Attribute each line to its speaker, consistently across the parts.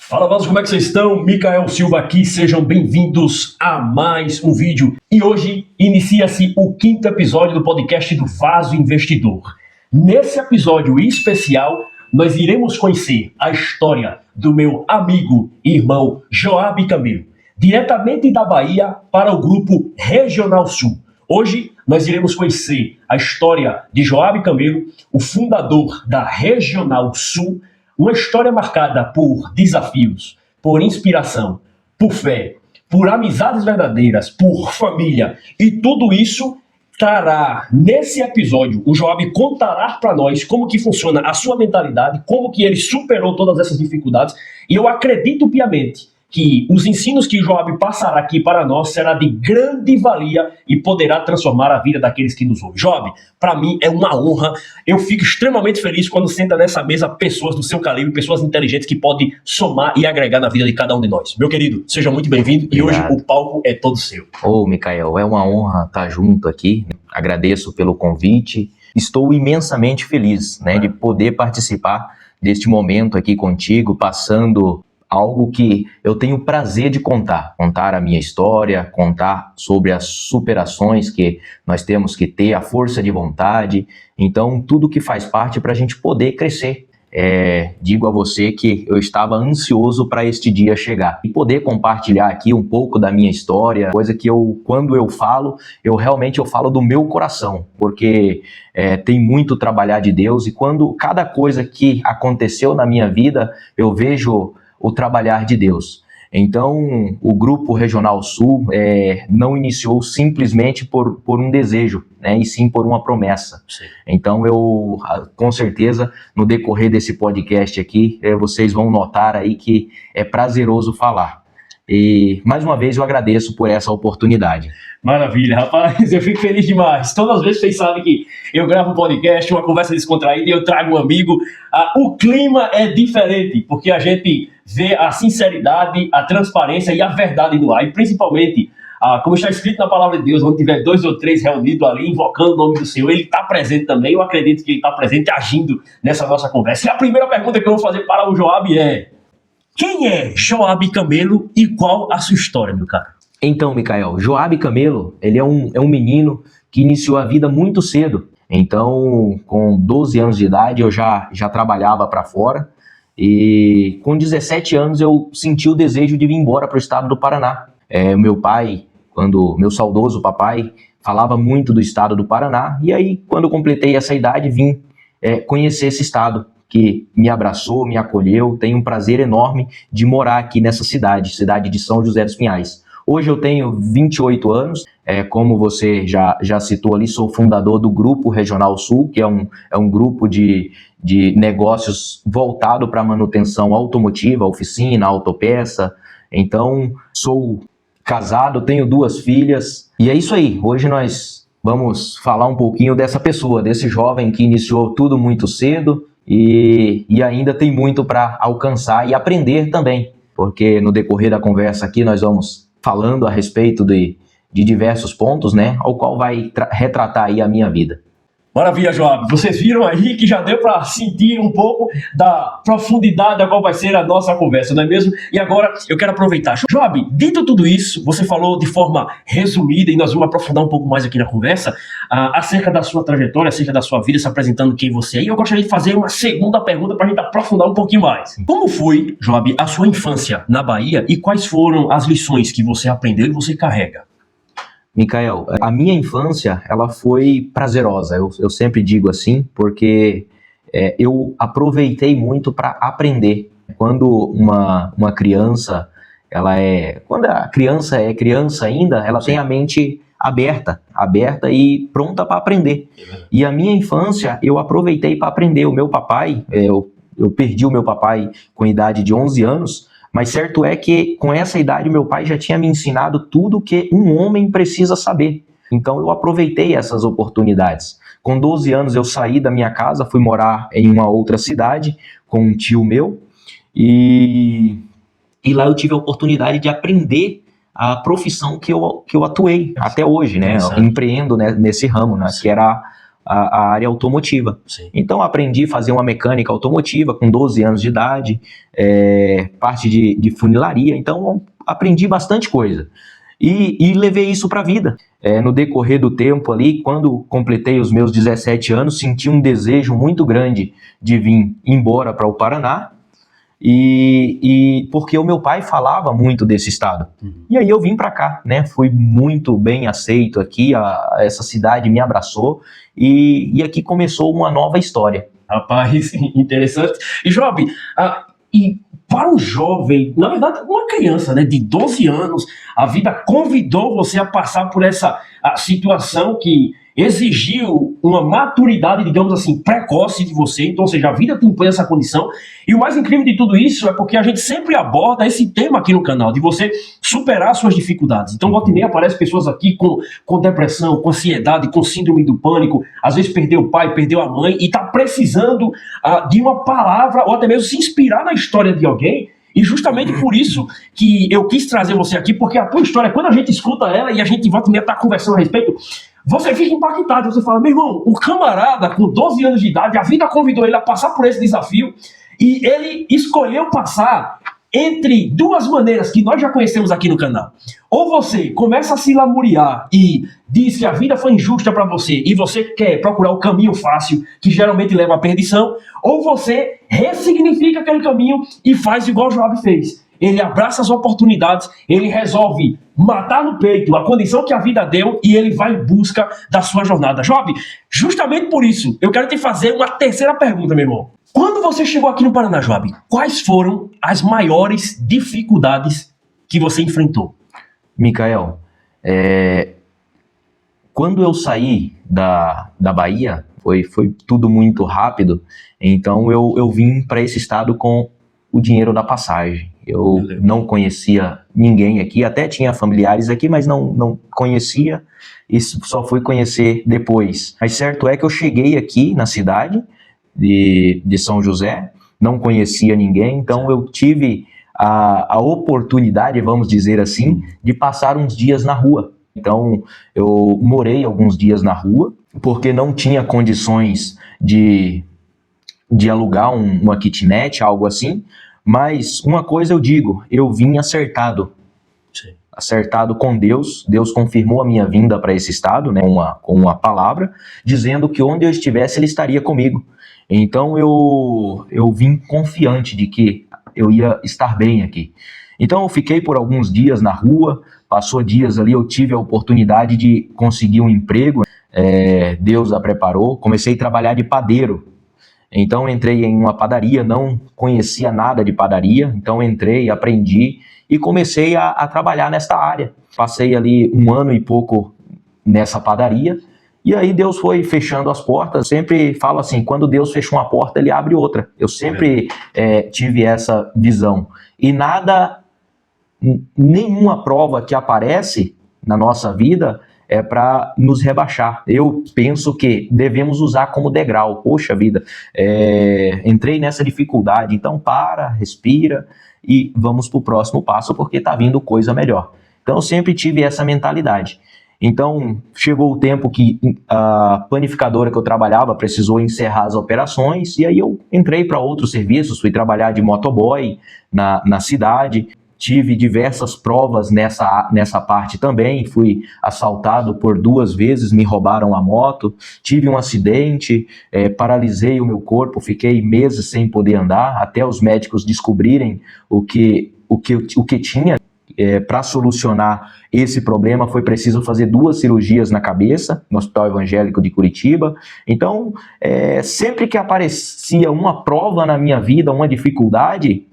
Speaker 1: Fala, Vasos, como é que vocês estão? Micael Silva aqui, sejam bem-vindos a mais um vídeo. E hoje inicia-se o 5º episódio do podcast do Vaso Investidor. Nesse episódio especial, nós iremos conhecer a história do meu amigo e irmão Joab Camelo, diretamente da Bahia para o Grupo Regional Sul. Hoje nós iremos conhecer a história de Joab Camelo, o fundador da Regional Sul, uma história marcada por desafios, por inspiração, por fé, por amizades verdadeiras, por família. E tudo isso trará, nesse episódio, o Joab contará para nós como que funciona a sua mentalidade, como que ele superou todas essas dificuldades. E eu acredito piamente que os ensinos que Joab passará aqui para nós será de grande valia e poderá transformar a vida daqueles que nos ouvem. Joab, para mim é uma honra, eu fico extremamente feliz quando senta nessa mesa pessoas do seu calibre, pessoas inteligentes que podem somar e agregar na vida de cada um de nós. Meu querido, seja muito bem-vindo e hoje o palco é todo seu.
Speaker 2: Micael, é uma honra estar junto aqui, agradeço pelo convite, estou imensamente feliz, de poder participar deste momento aqui contigo, passando algo que eu tenho prazer de contar a minha história, contar sobre as superações que nós temos que ter, a força de vontade, então tudo que faz parte para a gente poder crescer. Digo a você que eu estava ansioso para este dia chegar e poder compartilhar aqui um pouco da minha história, coisa que quando eu falo, eu realmente falo do meu coração, porque tem muito trabalhar de Deus e quando cada coisa que aconteceu na minha vida, eu vejo o trabalhar de Deus. Então, o Grupo Regional Sul não iniciou simplesmente por um desejo, e sim por uma promessa. Sim. Então, eu, com certeza, no decorrer desse podcast aqui, vocês vão notar aí que é prazeroso falar. E, mais uma vez, eu agradeço por essa oportunidade.
Speaker 1: Maravilha, rapaz, eu fico feliz demais. Todas as vezes vocês sabem que eu gravo um podcast, uma conversa descontraída e eu trago um amigo. O clima é diferente, porque a gente vê a sinceridade, a transparência e a verdade no ar. E principalmente, como está escrito na palavra de Deus, onde tiver 2 ou 3 reunidos ali, invocando o nome do Senhor, ele está presente também. Eu acredito que ele está presente, agindo nessa nossa conversa. E a primeira pergunta que eu vou fazer para o Joab é: quem é Joab Camelo e qual a sua história, meu cara?
Speaker 2: Então, Micael, Joab Camelo, ele é um menino que iniciou a vida muito cedo. Então, com 12 anos de idade, eu já trabalhava para fora. E com 17 anos, eu senti o desejo de vir embora para o estado do Paraná. Meu pai, meu saudoso papai, falava muito do estado do Paraná. E aí, quando eu completei essa idade, vim conhecer esse estado, que me abraçou, me acolheu. Tenho um prazer enorme de morar aqui nessa cidade de São José dos Pinhais. Hoje eu tenho 28 anos, como você já citou ali, sou fundador do Grupo Regional Sul, que é um grupo de negócios voltado para manutenção automotiva, oficina, autopeça. Então, sou casado, tenho 2 filhas, e é isso aí. Hoje nós vamos falar um pouquinho dessa pessoa, desse jovem que iniciou tudo muito cedo, e ainda tem muito para alcançar e aprender também, porque no decorrer da conversa aqui nós vamos falando a respeito de diversos pontos, ao qual vai retratar aí a minha vida.
Speaker 1: Maravilha, Joab. Vocês viram aí que já deu para sentir um pouco da profundidade da qual vai ser a nossa conversa, não é mesmo? E agora eu quero aproveitar. Joab, dito tudo isso, você falou de forma resumida e nós vamos aprofundar um pouco mais aqui na conversa acerca da sua trajetória, acerca da sua vida, se apresentando quem você é. E eu gostaria de fazer uma segunda pergunta para a gente aprofundar um pouquinho mais. Como foi, Joab, a sua infância na Bahia e quais foram as lições que você aprendeu e você carrega?
Speaker 2: Micael, a minha infância, ela foi prazerosa, eu sempre digo assim, porque eu aproveitei muito para aprender. Quando uma criança, quando a criança é criança ainda, ela tem a mente aberta e pronta para aprender. E a minha infância, eu aproveitei para aprender. O meu papai, eu perdi o meu papai com idade de 11 anos, mas certo é que com essa idade meu pai já tinha me ensinado tudo que um homem precisa saber. Então eu aproveitei essas oportunidades. Com 12 anos eu saí da minha casa, fui morar em uma outra cidade com um tio meu e lá eu tive a oportunidade de aprender a profissão que eu atuei até hoje, Empreendo nesse ramo, que era a área automotiva.
Speaker 1: Sim.
Speaker 2: Então aprendi a fazer uma mecânica automotiva com 12 anos de idade, parte de funilaria, então aprendi bastante coisa. E levei isso para a vida. No decorrer do tempo ali, quando completei os meus 17 anos, senti um desejo muito grande de vir embora para o Paraná, e porque o meu pai falava muito desse estado. E aí eu vim para cá, né? Fui muito bem aceito aqui, essa cidade me abraçou, e aqui começou uma nova história.
Speaker 1: Rapaz, interessante. E Job, e para um jovem, na verdade uma criança, né, de 12 anos, a vida convidou você a passar por essa situação que exigiu uma maturidade, digamos assim, precoce de você. Então, ou seja, a vida te impõe essa condição. E o mais incrível de tudo isso é porque a gente sempre aborda esse tema aqui no canal, de você superar suas dificuldades. Então, volta e meia aparecem pessoas aqui com depressão, com ansiedade, com síndrome do pânico, às vezes perdeu o pai, perdeu a mãe, e está precisando de uma palavra, ou até mesmo se inspirar na história de alguém. E justamente por isso que eu quis trazer você aqui, porque a tua história, quando a gente escuta ela e a gente volta e meia tá conversando a respeito, você fica impactado, você fala, meu irmão, um camarada com 12 anos de idade, a vida convidou ele a passar por esse desafio, e ele escolheu passar entre duas maneiras que nós já conhecemos aqui no canal. Ou você começa a se lamuriar e diz que a vida foi injusta para você e você quer procurar o caminho fácil, que geralmente leva à perdição, ou você ressignifica aquele caminho e faz igual o Joab fez. Ele abraça as oportunidades, ele resolve matar no peito a condição que a vida deu e ele vai em busca da sua jornada. Job, justamente por isso, eu quero te fazer uma terceira pergunta, meu irmão. Quando você chegou aqui no Paraná, Joab, quais foram as maiores dificuldades que você enfrentou?
Speaker 2: Micael, quando eu saí da Bahia, foi tudo muito rápido, então eu vim para esse estado com o dinheiro da passagem. Eu não conhecia ninguém aqui, até tinha familiares aqui, mas não conhecia, e só fui conhecer depois. Mas certo é que eu cheguei aqui na cidade de São José, não conhecia ninguém, então eu tive a oportunidade, vamos dizer assim, de passar uns dias na rua. Então eu morei alguns dias na rua, porque não tinha condições de alugar uma kitnet, algo assim. Mas uma coisa eu digo, eu vim acertado. Sim. Acertado com Deus. Deus confirmou a minha vinda para esse estado, né, com uma palavra, dizendo que onde eu estivesse, Ele estaria comigo. Então eu vim confiante de que eu ia estar bem aqui. Então eu fiquei por alguns dias na rua, passou dias ali, eu tive a oportunidade de conseguir um emprego, Deus a preparou, comecei a trabalhar de padeiro. Então entrei em uma padaria, não conhecia nada de padaria, então entrei, aprendi e comecei a trabalhar nesta área. Passei ali 1 ano e pouco nessa padaria, e aí Deus foi fechando as portas. Sempre falo assim, quando Deus fecha uma porta, Ele abre outra. Eu sempre tive essa visão. E nenhuma prova que aparece na nossa vida é para nos rebaixar. Eu penso que devemos usar como degrau. Poxa vida, entrei nessa dificuldade, então respira e vamos para o próximo passo, porque está vindo coisa melhor. Então eu sempre tive essa mentalidade. Então chegou o tempo que a panificadora que eu trabalhava precisou encerrar as operações, e aí eu entrei para outros serviços, fui trabalhar de motoboy na cidade. Tive diversas provas nessa parte também, fui assaltado por 2 vezes, me roubaram a moto, tive um acidente, paralisei o meu corpo, fiquei meses sem poder andar, até os médicos descobrirem o que tinha. Para solucionar esse problema foi preciso fazer 2 cirurgias na cabeça, no Hospital Evangélico de Curitiba. Então, sempre que aparecia uma prova na minha vida, uma dificuldade,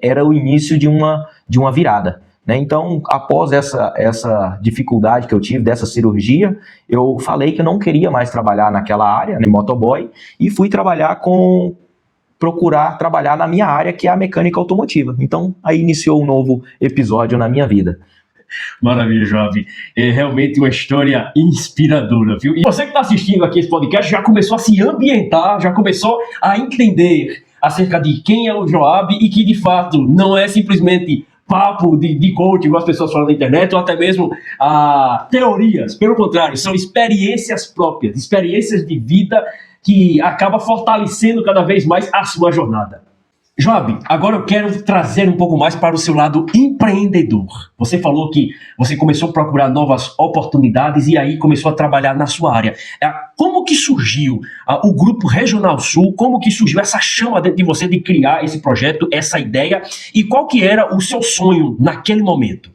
Speaker 2: era o início de uma virada, né? Então, após essa dificuldade que eu tive, dessa cirurgia, eu falei que eu não queria mais trabalhar naquela área, né, motoboy, e fui procurar trabalhar na minha área, que é a mecânica automotiva. Então, aí iniciou um novo episódio na minha vida.
Speaker 1: Maravilha, Joab. É realmente uma história inspiradora, viu? E você que está assistindo aqui esse podcast já começou a se ambientar, já começou a entender acerca de quem é o Joab, e que de fato não é simplesmente papo de coaching, igual as pessoas falam na internet, ou até mesmo teorias. Pelo contrário, são experiências próprias, experiências de vida que acaba fortalecendo cada vez mais a sua jornada. Joab, agora eu quero trazer um pouco mais para o seu lado empreendedor. Você falou que você começou a procurar novas oportunidades e aí começou a trabalhar na sua área. Como que surgiu o Grupo Regional Sul? Como que surgiu essa chama dentro de você de criar esse projeto, essa ideia? E qual que era o seu sonho naquele momento?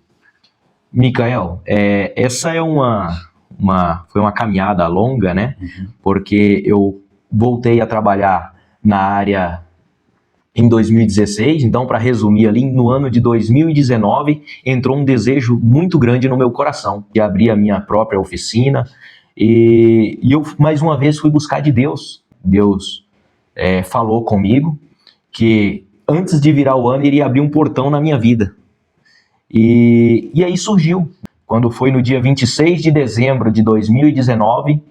Speaker 2: Micael, essa foi uma caminhada longa, né? Porque eu voltei a trabalhar na área em 2016, então, para resumir ali, no ano de 2019, entrou um desejo muito grande no meu coração de abrir a minha própria oficina e eu, mais uma vez, fui buscar de Deus. Deus falou comigo que antes de virar o ano, iria abrir um portão na minha vida. E aí surgiu, quando foi no dia 26 de dezembro de 2019,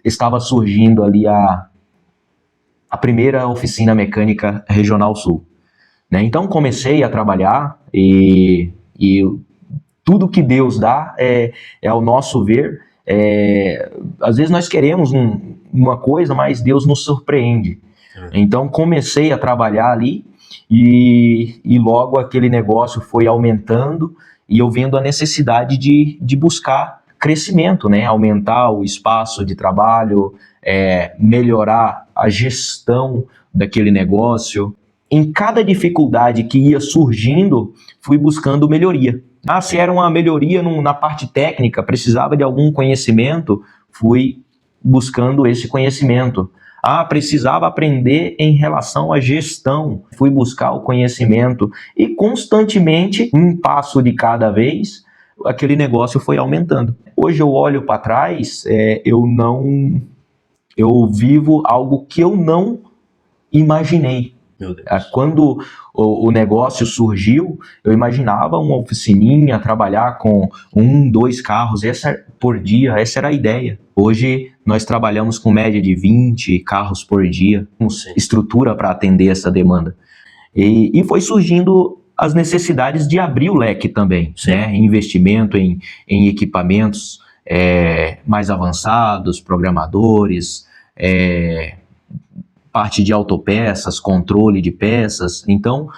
Speaker 2: estava surgindo ali a primeira oficina mecânica Regional Sul, né? Então comecei a trabalhar e tudo que Deus dá ao nosso ver, às vezes nós queremos uma coisa, mas Deus nos surpreende. Então comecei a trabalhar ali e logo aquele negócio foi aumentando e eu vendo a necessidade de buscar crescimento, né? Aumentar o espaço de trabalho, melhorar a gestão daquele negócio. Em cada dificuldade que ia surgindo, fui buscando melhoria. Se era uma melhoria na parte técnica, precisava de algum conhecimento, fui buscando esse conhecimento. Precisava aprender em relação à gestão, fui buscar o conhecimento e constantemente, um passo de cada vez, aquele negócio foi aumentando. Hoje eu olho para trás, eu vivo algo que eu não imaginei.
Speaker 1: Meu Deus.
Speaker 2: Quando o negócio surgiu, eu imaginava uma oficininha, trabalhar com 2 carros por dia, essa era a ideia. Hoje nós trabalhamos com média de 20 carros por dia, com estrutura para atender essa demanda. E foi surgindo as necessidades de abrir o leque também, né? Investimento em equipamentos mais avançados, programadores, parte de autopeças, controle de peças. Então,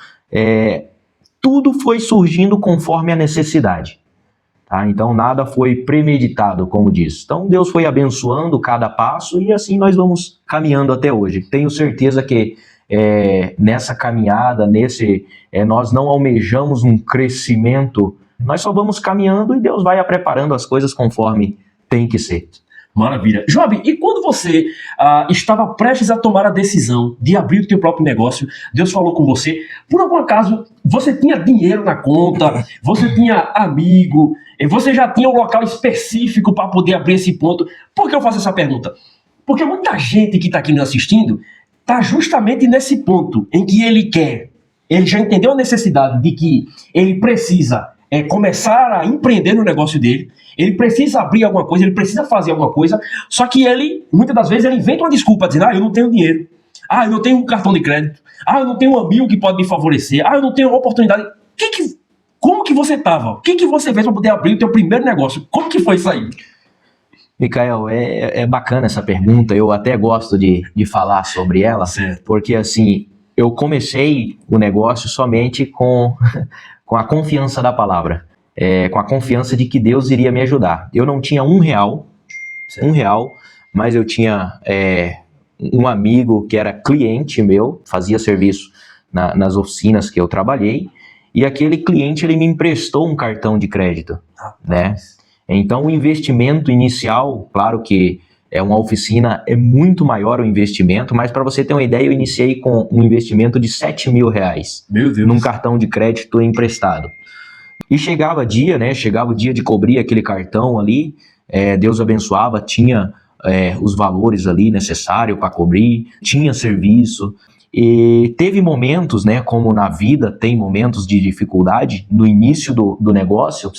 Speaker 2: tudo foi surgindo conforme a necessidade. Tá? Então, nada foi premeditado, como diz. Então, Deus foi abençoando cada passo e assim nós vamos caminhando até hoje. Tenho certeza que nessa caminhada, nós não almejamos um crescimento, nós só vamos caminhando e Deus vai preparando as coisas conforme tem que ser.
Speaker 1: Maravilha. Joab, e quando você estava prestes a tomar a decisão de abrir o teu próprio negócio, Deus falou com você, por algum acaso você tinha dinheiro na conta, você tinha amigo, você já tinha um local específico para poder abrir esse ponto? Por que eu faço essa pergunta? Porque muita gente que está aqui nos assistindo está justamente nesse ponto em que ele já entendeu a necessidade de que ele precisa começar a empreender no negócio dele, ele precisa abrir alguma coisa, ele precisa fazer alguma coisa, só que ele, muitas das vezes, ele inventa uma desculpa, dizendo, eu não tenho dinheiro, eu não tenho um cartão de crédito, eu não tenho um amigo que pode me favorecer, eu não tenho uma oportunidade. Como que você estava? O que você fez para poder abrir o teu primeiro negócio? Como que foi isso aí?
Speaker 2: Micael, é bacana essa pergunta, eu até gosto de falar sobre ela,
Speaker 1: certo.
Speaker 2: Porque assim, eu comecei o negócio somente com a confiança da palavra, com a confiança de que Deus iria me ajudar. Eu não tinha R$1, mas eu tinha um amigo que era cliente meu, fazia serviço nas oficinas que eu trabalhei, e aquele cliente ele me emprestou um cartão de crédito, né? Então o investimento inicial, claro que uma oficina é muito maior o investimento, mas para você ter uma ideia, eu iniciei com um investimento de R$7 mil.
Speaker 1: Meu Deus.
Speaker 2: Num cartão de crédito emprestado. E chegava o dia de cobrir aquele cartão ali, Deus abençoava, tinha os valores ali necessários para cobrir, tinha serviço. E teve momentos, né, como na vida tem momentos de dificuldade, no início do negócio,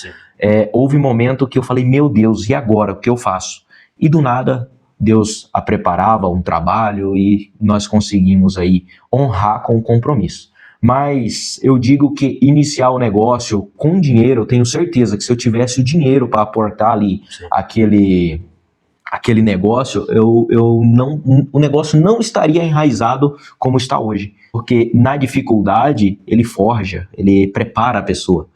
Speaker 2: houve momento que eu falei, meu Deus, e agora, o que eu faço? E do nada, Deus preparava um trabalho e nós conseguimos aí honrar com o compromisso. Mas eu digo que iniciar o negócio com dinheiro, eu tenho certeza que se eu tivesse o dinheiro para aportar ali aquele negócio, o negócio não estaria enraizado como está hoje. Porque na dificuldade, ele forja, ele prepara a pessoa.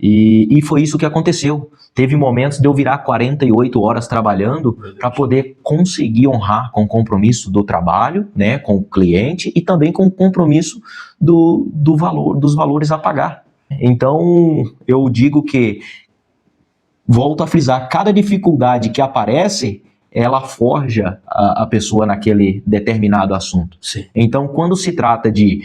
Speaker 2: E foi isso que aconteceu. Teve momentos de eu virar 48 horas trabalhando para poder conseguir honrar com o compromisso do trabalho, né, com o cliente e também com o compromisso dos valores a pagar. Então, eu digo que, volto a frisar, cada dificuldade que aparece, ela forja a pessoa naquele determinado assunto.
Speaker 1: Sim.
Speaker 2: Então, quando se trata de,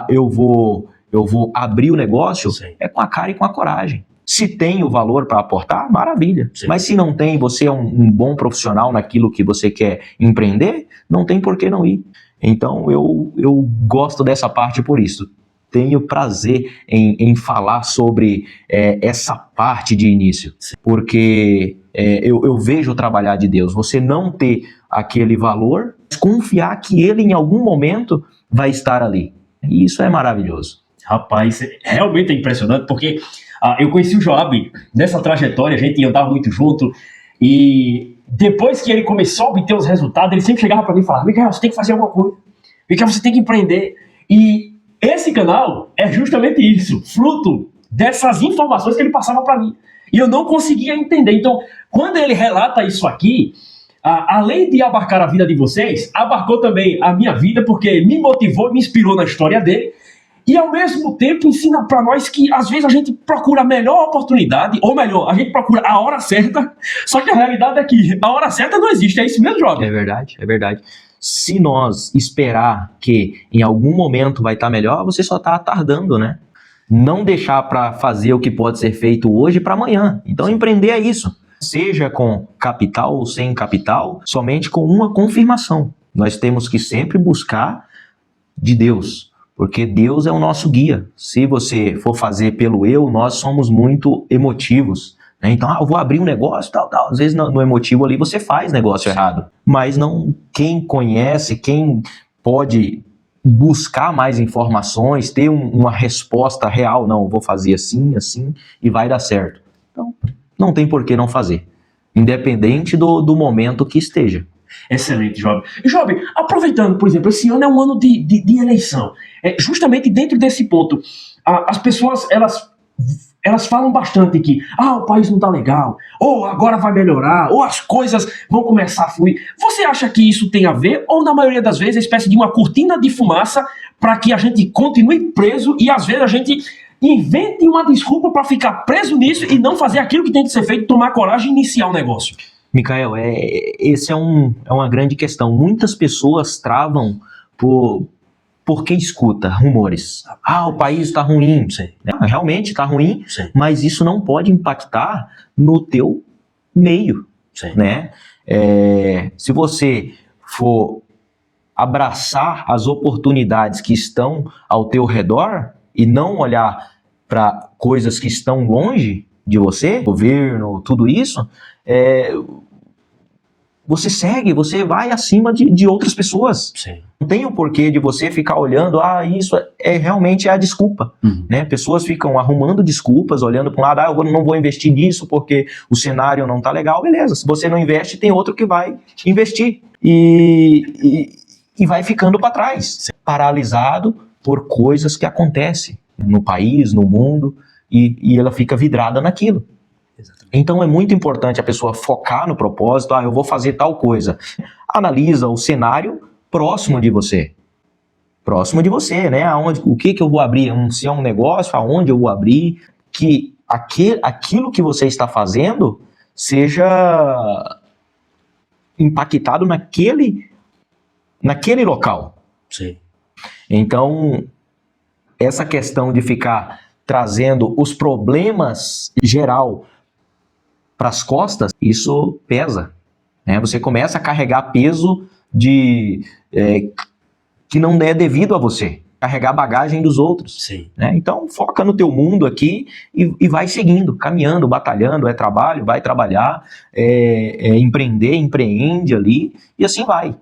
Speaker 2: eu vou abrir o negócio, é com a cara e com a coragem. Se tem o valor para aportar, maravilha. Sim. Mas se não tem, você é um bom profissional naquilo que você quer empreender, não tem por que não ir. Então, eu gosto dessa parte por isso. Tenho prazer em falar sobre essa parte de início. Sim. Porque eu vejo o trabalhar de Deus. Você não ter aquele valor, mas confiar que Ele em algum momento vai estar ali. E isso é maravilhoso.
Speaker 1: Rapaz, realmente é impressionante, porque eu conheci o Joab nessa trajetória, a gente andava muito junto, e depois que ele começou a obter os resultados, ele sempre chegava para mim e falava: Micael, você tem que fazer alguma coisa, Micael, você tem que empreender. E esse canal é justamente isso, fruto dessas informações que ele passava para mim, e eu não conseguia entender. Então, quando ele relata isso aqui, além de abarcar a vida de vocês, abarcou também a minha vida, porque me motivou, me inspirou na história dele. E ao mesmo tempo ensina para nós que às vezes a gente procura a melhor oportunidade, ou melhor, a gente procura a hora certa, só que a realidade é que a hora certa não existe, é isso mesmo, Joab?
Speaker 2: É verdade, é verdade. Se nós esperar que em algum momento vai estar melhor, você só está tardando, né? Não deixar para fazer o que pode ser feito hoje para amanhã. Então empreender é isso. Seja com capital ou sem capital, somente com uma confirmação. Nós temos que sempre buscar de Deus. Porque Deus é o nosso guia. Se você for fazer pelo eu, nós somos muito emotivos. Né? Então, eu vou abrir um negócio, tal. Às vezes, no emotivo ali, você faz negócio errado. Mas não, quem conhece, quem pode buscar mais informações, ter uma resposta real, não, eu vou fazer assim, assim, e vai dar certo. Então, não tem por que não fazer. Independente do momento que esteja.
Speaker 1: Excelente, Job. Job, aproveitando, por exemplo, esse ano é um ano de eleição. Justamente dentro desse ponto, as pessoas, elas falam bastante que o país não tá legal, ou agora vai melhorar, ou as coisas vão começar a fluir. Você acha que isso tem a ver, ou na maioria das vezes é uma espécie de uma cortina de fumaça para que a gente continue preso e às vezes a gente invente uma desculpa para ficar preso nisso e não fazer aquilo que tem que ser feito, tomar coragem e iniciar o negócio?
Speaker 2: Micael, esse é uma grande questão. Muitas pessoas travam porque escuta rumores. O país está ruim. Realmente está ruim, sim, mas isso não pode impactar no teu meio. Né? Se você for abraçar as oportunidades que estão ao teu redor e não olhar para coisas que estão longe de você, governo, tudo isso, você vai acima de outras pessoas.
Speaker 1: Sim.
Speaker 2: Não tem o porquê de você ficar olhando, isso realmente é a desculpa. Né? Pessoas ficam arrumando desculpas, olhando para um lado, eu não vou investir nisso porque o cenário não está legal. Beleza, se você não investe, tem outro que vai investir. E vai ficando para trás, paralisado por coisas que acontecem no país, no mundo, e ela fica vidrada naquilo. Então é muito importante a pessoa focar no propósito, eu vou fazer tal coisa. Analisa o cenário próximo de você. Próximo de você, né? O que eu vou abrir? Se é um negócio, aonde eu vou abrir? Que aquilo que você está fazendo seja impactado naquele local.
Speaker 1: Sim.
Speaker 2: Então, essa questão de ficar trazendo os problemas geral para as costas, isso pesa. Né? Você começa a carregar peso que não é devido a você. Carregar bagagem dos outros.
Speaker 1: Sim.
Speaker 2: Né? Então, foca no teu mundo aqui e vai seguindo, caminhando, batalhando, trabalho, vai trabalhar, empreender, empreende ali, e assim vai.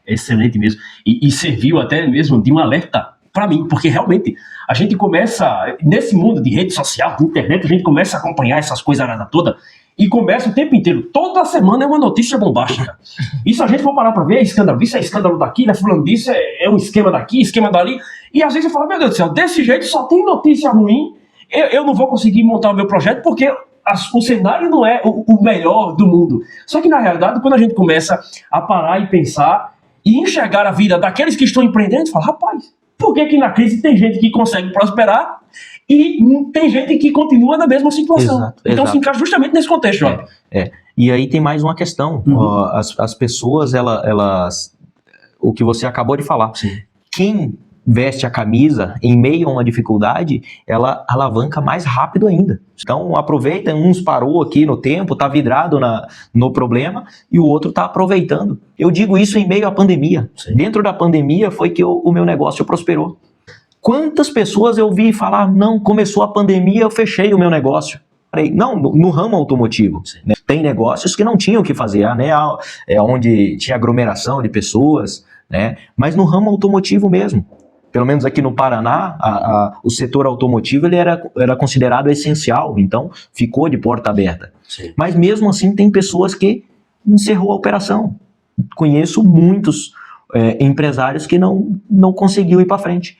Speaker 1: Excelente mesmo. E serviu até mesmo de um alerta para mim, porque realmente a gente começa, nesse mundo de rede social, de internet, a gente começa a acompanhar essas coisas toda e começa o tempo inteiro. Toda semana é uma notícia bombástica. E se a gente for parar para ver, é escândalo disso, é escândalo daqui, né? Fulano disso, é um esquema daqui, esquema dali. E às vezes você fala, meu Deus do céu, desse jeito só tem notícia ruim, eu não vou conseguir montar o meu projeto porque o cenário não é o melhor do mundo. Só que na realidade, quando a gente começa a parar e pensar e enxergar a vida daqueles que estão empreendendo, você fala, rapaz, por que na crise tem gente que consegue prosperar e tem gente que continua na mesma situação?
Speaker 2: Exato,
Speaker 1: então
Speaker 2: exato.
Speaker 1: se encaixa justamente nesse contexto, João.
Speaker 2: E aí tem mais uma questão. As pessoas, elas... O que você acabou de falar.
Speaker 1: Sim.
Speaker 2: Quem veste a camisa em meio a uma dificuldade, ela alavanca mais rápido ainda. Então aproveita, uns parou aqui no tempo, tá vidrado no problema, e o outro tá aproveitando. Eu digo isso em meio à pandemia.
Speaker 1: Sim.
Speaker 2: Dentro da pandemia foi que o meu negócio prosperou. Quantas pessoas eu vi falar, não, começou a pandemia, eu fechei o meu negócio. Não, no ramo automotivo, né? Tem negócios que não tinham o que fazer, né? Onde tinha aglomeração de pessoas, né? Mas no ramo automotivo mesmo, pelo menos aqui no Paraná, o setor automotivo ele era considerado essencial, então ficou de porta aberta.
Speaker 1: Sim.
Speaker 2: Mas mesmo assim tem pessoas que encerrou a operação. Conheço muitos empresários que não conseguiu ir para frente.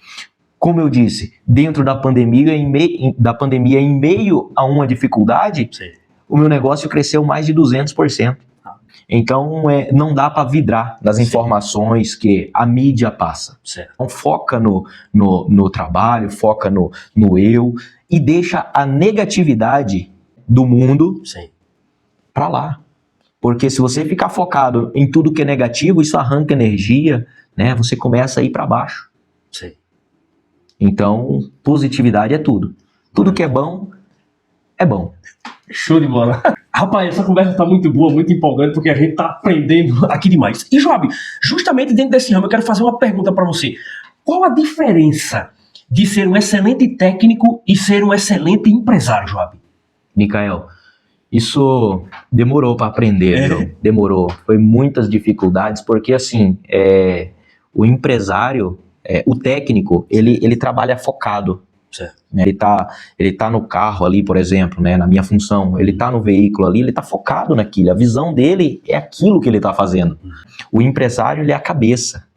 Speaker 2: Como eu disse, dentro da pandemia, em meio a uma dificuldade,
Speaker 1: Sim.
Speaker 2: o meu negócio cresceu mais de 200%. Então, não dá para vidrar das informações que a mídia passa.
Speaker 1: Certo.
Speaker 2: Então, foca no trabalho, foca no eu e deixa a negatividade do mundo para lá. Porque se você ficar focado em tudo que é negativo, isso arranca energia, né? Você começa a ir para baixo.
Speaker 1: Sim.
Speaker 2: Então, positividade é tudo. Tudo que é bom, é bom.
Speaker 1: Show de bola. Rapaz, essa conversa tá muito boa, muito empolgante, porque a gente tá aprendendo aqui demais. E, Joab, justamente dentro desse ramo, eu quero fazer uma pergunta para você. Qual a diferença de ser um excelente técnico e ser um excelente empresário, Joab?
Speaker 2: Micael, isso demorou para aprender, viu? Demorou. Foi muitas dificuldades, porque assim, o empresário, o técnico, ele trabalha focado.
Speaker 1: Certo.
Speaker 2: Ele tá no carro ali, por exemplo, né, na minha função, ele tá no veículo ali, ele tá focado naquilo, a visão dele é aquilo que ele tá fazendo. O empresário, ele é a cabeça.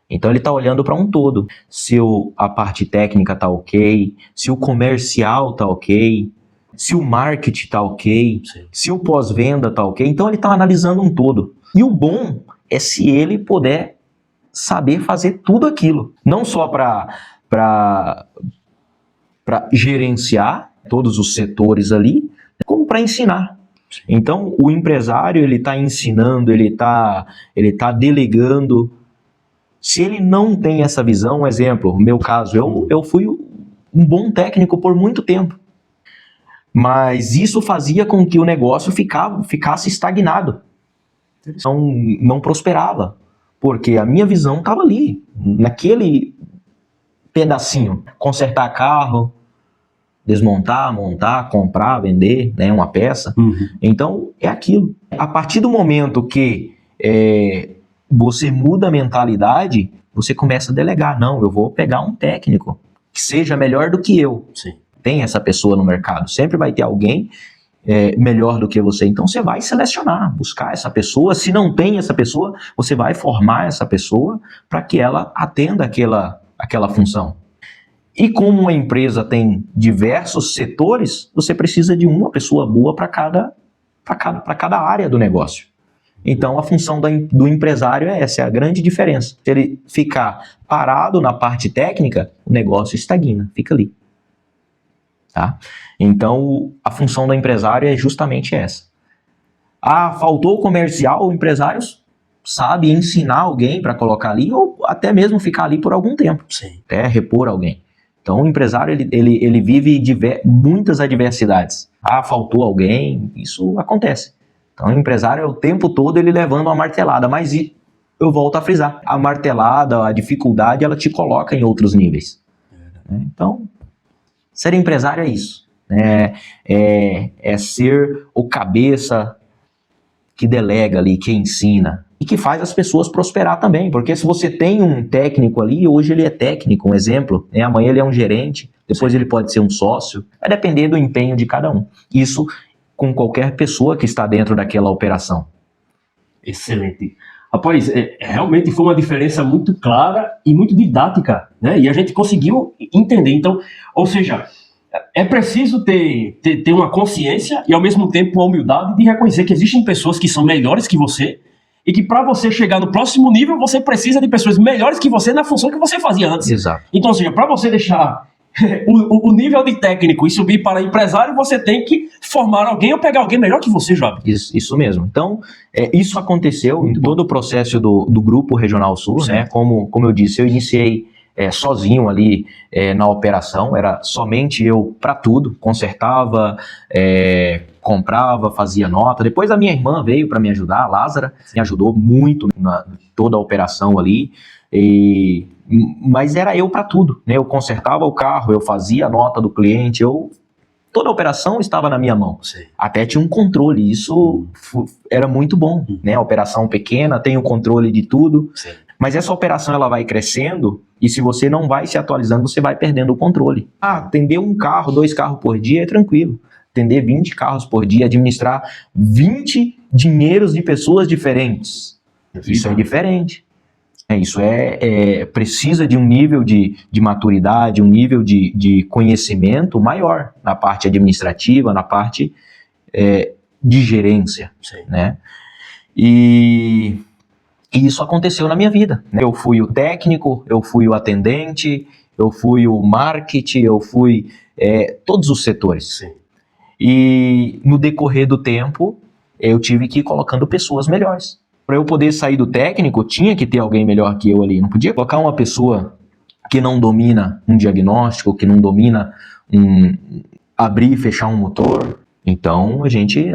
Speaker 2: Então ele tá olhando para um todo. Se a parte técnica tá ok, se o comercial tá ok, se o marketing tá ok, se o pós-venda tá ok, então ele tá analisando um todo. E o bom é se ele puder saber fazer tudo aquilo, não só para gerenciar todos os setores ali, como para ensinar. Então, o empresário, ele está ensinando, ele tá delegando. Se ele não tem essa visão, um exemplo, no meu caso, eu fui um bom técnico por muito tempo, mas isso fazia com que o negócio ficasse estagnado. Não prosperava, porque a minha visão estava ali, naquele pedacinho, consertar carro, desmontar, montar, comprar, vender, né, uma peça. Então, é aquilo. A partir do momento que você muda a mentalidade, você começa a delegar. Não, eu vou pegar um técnico que seja melhor do que eu.
Speaker 1: Sim.
Speaker 2: Tem essa pessoa no mercado. Sempre vai ter alguém melhor do que você. Então, você vai selecionar, buscar essa pessoa. Se não tem essa pessoa, você vai formar essa pessoa para que ela atenda aquela função. E como uma empresa tem diversos setores, você precisa de uma pessoa boa para cada área do negócio. Então a função do empresário é essa, é a grande diferença. Se ele ficar parado na parte técnica, o negócio estagna, fica ali. Tá? Então a função do empresário é justamente essa. Faltou o comercial, o empresário sabe ensinar alguém para colocar ali, ou até mesmo ficar ali por algum tempo, até repor alguém. Então o empresário ele vive muitas adversidades. Faltou alguém, isso acontece. Então o empresário é o tempo todo ele levando uma martelada, mas eu volto a frisar, a martelada, a dificuldade, ela te coloca em outros níveis. Então, ser empresário é isso. É ser o cabeça que delega ali, que ensina. e que faz as pessoas prosperar também, porque se você tem um técnico ali, hoje ele é técnico, um exemplo, né? Amanhã ele é um gerente, depois ele pode ser um sócio, vai depender do empenho de cada um. Isso com qualquer pessoa que está dentro daquela operação.
Speaker 1: Excelente. Rapaz, realmente foi uma diferença muito clara e muito didática, né? E a gente conseguiu entender. Então, ou seja, é preciso ter uma consciência e, ao mesmo tempo, a humildade de reconhecer que existem pessoas que são melhores que você e que, para você chegar no próximo nível, você precisa de pessoas melhores que você na função que você fazia antes.
Speaker 2: Exato.
Speaker 1: Então, ou seja, para você deixar o nível de técnico e subir para empresário, você tem que formar alguém ou pegar alguém melhor que você, Joab.
Speaker 2: Isso mesmo. Então, isso aconteceu em todo o processo do Grupo Regional Sul, né? Como eu disse, eu iniciei sozinho ali na operação, era somente eu para tudo, consertava, comprava, fazia nota. Depois a minha irmã veio para me ajudar, a Lázara, me ajudou muito na toda a operação ali, mas era eu para tudo, né? Eu consertava o carro, eu fazia a nota do cliente, toda a operação estava na minha mão.
Speaker 1: Sim.
Speaker 2: Até tinha um controle, isso era muito bom, né? A operação pequena, tem o controle de tudo.
Speaker 1: Sim.
Speaker 2: Mas essa operação ela vai crescendo e se você não vai se atualizando, você vai perdendo o controle. Atender um carro, 2 carros por dia é tranquilo. Atender 20 carros por dia, administrar 20 dinheiros de pessoas diferentes. Isso é diferente. Isso precisa de um nível de maturidade, um nível de conhecimento maior na parte administrativa, na parte de gerência.
Speaker 1: Sim.
Speaker 2: Né? E isso aconteceu na minha vida, né? Eu fui o técnico, eu fui o atendente, eu fui o marketing, eu fui todos os setores.
Speaker 1: Sim.
Speaker 2: E no decorrer do tempo, eu tive que ir colocando pessoas melhores. Para eu poder sair do técnico, tinha que ter alguém melhor que eu ali. Não podia colocar uma pessoa que não domina um diagnóstico, que não domina abrir e fechar um motor. Então, a gente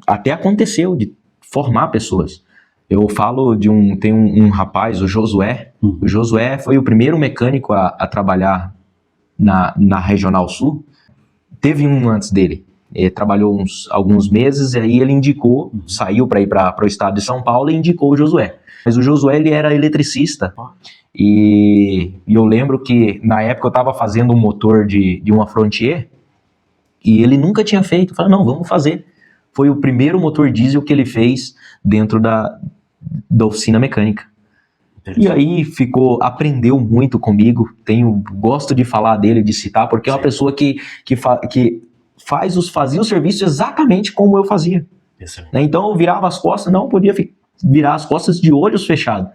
Speaker 2: até aconteceu de formar pessoas. Eu falo tem um rapaz, o Josué. O Josué foi o primeiro mecânico a trabalhar na Regional Sul. Teve um antes dele. Ele trabalhou alguns meses e aí ele indicou, saiu para ir para o estado de São Paulo e indicou o Josué. Mas o Josué, ele era eletricista. E eu lembro que na época eu estava fazendo um motor de uma Frontier e ele nunca tinha feito. Eu falei, não, vamos fazer. Foi o primeiro motor diesel que ele fez dentro da oficina mecânica. E aí aprendeu muito comigo, gosto de falar dele, de citar, porque é uma pessoa que fazia o serviço exatamente como eu fazia. Né? Então eu virava as costas, não podia virar as costas de olhos fechados,